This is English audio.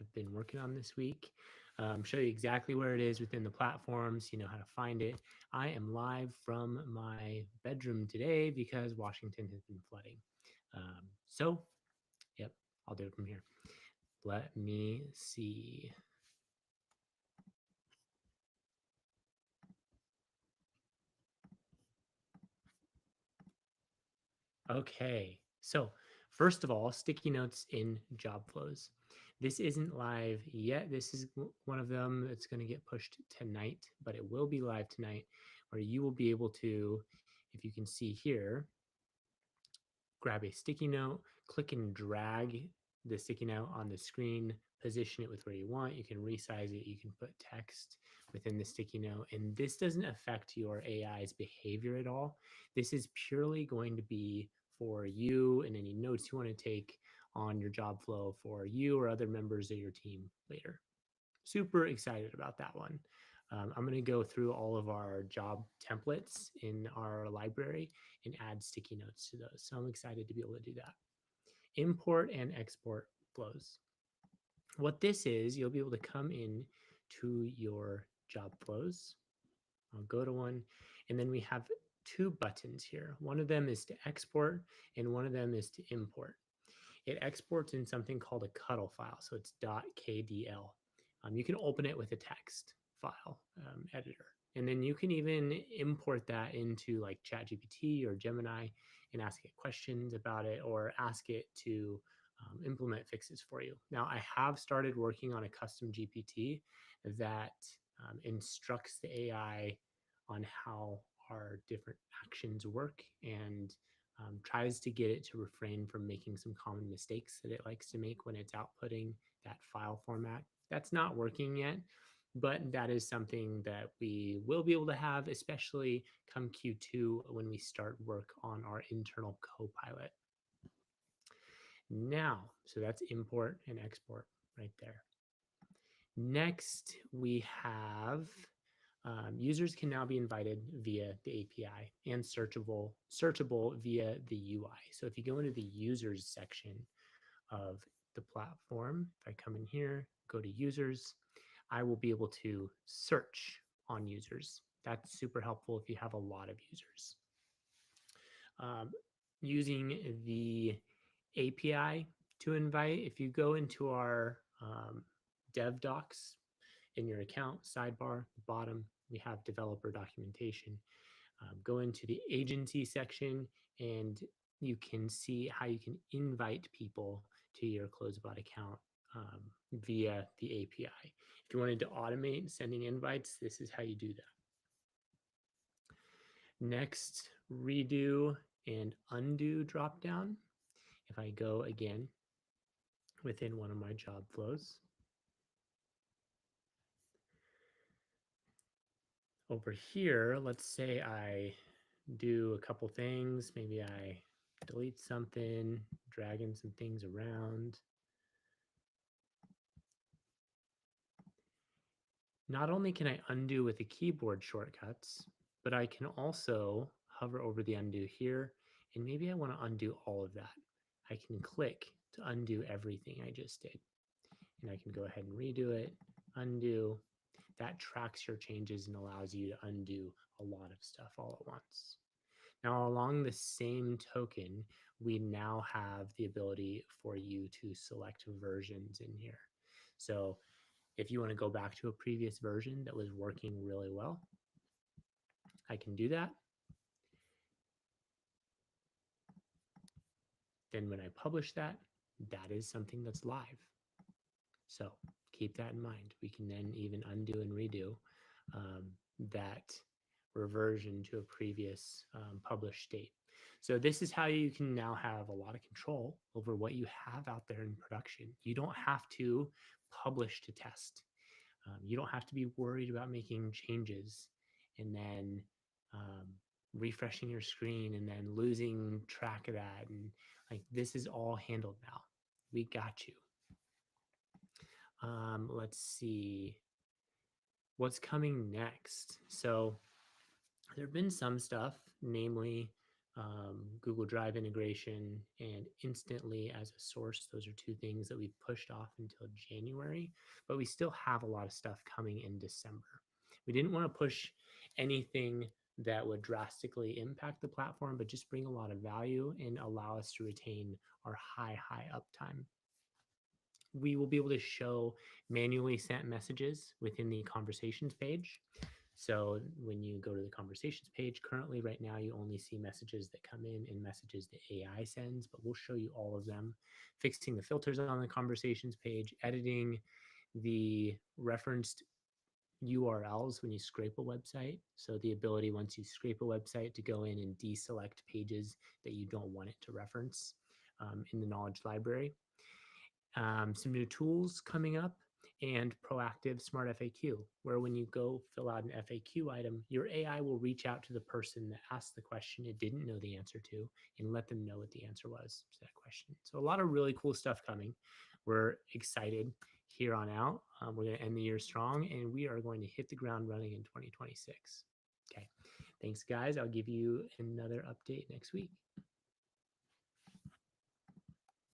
I've been working on this week. Show you exactly where it is within the platforms, you know how to find it. I am live from my bedroom today because Washington has been flooding. So, yep, I'll do it from here. Let me see. Okay, so first of all, sticky notes in job flows. This isn't live yet. This is one of them that's going to get pushed tonight, but it will be live tonight where you will be able to, if you can see here, grab a sticky note, click and drag the sticky note on the screen, position it with where you want. You can resize it. You can put text within the sticky note. And this doesn't affect your AI's behavior at all. This is purely going to be for you and any notes you want to take on your job flow for you or other members of your team later. Super excited about that one. I'm going to go through all of our job templates in our library and add sticky notes to those. So I'm excited to be able to do that. Import and export flows. What this is, you'll be able to come in to your job flows. I'll go to one, and then we have two buttons here. One of them is to export, and one of them is to import. It exports in something called a CUDL file, so it's .kdl. You can open it with a text file editor, and then you can even import that into like ChatGPT or Gemini and ask it questions about it or ask it to implement fixes for you. Now, I have started working on a custom GPT that instructs the AI on how our different actions work and tries to get it to refrain from making some common mistakes that it likes to make when it's outputting that file format. That's not working yet, but that is something that we will be able to have, especially come Q2 when we start work on our internal Copilot. Now, so that's import and export right there. Next, we have users can now be invited via the API and searchable via the UI. So if you go into the users section of the platform, if I come in here, go to users, I will be able to search on users. That's super helpful if you have a lot of users. Using the API to invite, if you go into our dev docs in your account sidebar, bottom, we have developer documentation. Go into the agency section and you can see how you can invite people to your Closebot account via the API. If you wanted to automate sending invites, this is how you do that. Next, redo and undo dropdown. If I go again within one of my job flows, over here, let's say I do a couple things. Maybe I delete something, dragging some things around. Not only can I undo with the keyboard shortcuts, but I can also hover over the undo here, and maybe I want to undo all of that. I can click to undo everything I just did. And I can go ahead and redo it, undo. That tracks your changes and allows you to undo a lot of stuff all at once. Now, along the same token, we now have the ability for you to select versions in here. So if you want to go back to a previous version that was working really well, I can do that. Then when I publish that, that is something that's live. So keep that in mind. We can then even undo and redo that reversion to a previous published state. So this is how you can now have a lot of control over what you have out there in production. You don't have to publish to test. You don't have to be worried about making changes and then refreshing your screen and then losing track of that. And like this is all handled now. We got you. Let's see what's coming next. So there have been some stuff, namely Google Drive integration, and instantly as a source. Those are two things that we've pushed off until January, but we still have a lot of stuff coming in December. We didn't want to push anything that would drastically impact the platform, but just bring a lot of value and allow us to retain our high uptime. We will be able to show manually sent messages within the conversations page. So when you go to the conversations page, currently right now you only see messages that come in and messages that AI sends, but we'll show you all of them. Fixing the filters on the conversations page, editing the referenced URLs when you scrape a website. So the ability once you scrape a website to go in and deselect pages that you don't want it to reference in the knowledge library. Some new tools coming up, and proactive smart FAQ, where when you go fill out an FAQ item, your AI will reach out to the person that asked the question it didn't know the answer to and let them know what the answer was to that question. So a lot of really cool stuff coming. We're excited here on out. We're going to end the year strong, and we are going to hit the ground running in 2026. Okay. Thanks, guys. I'll give you another update next week.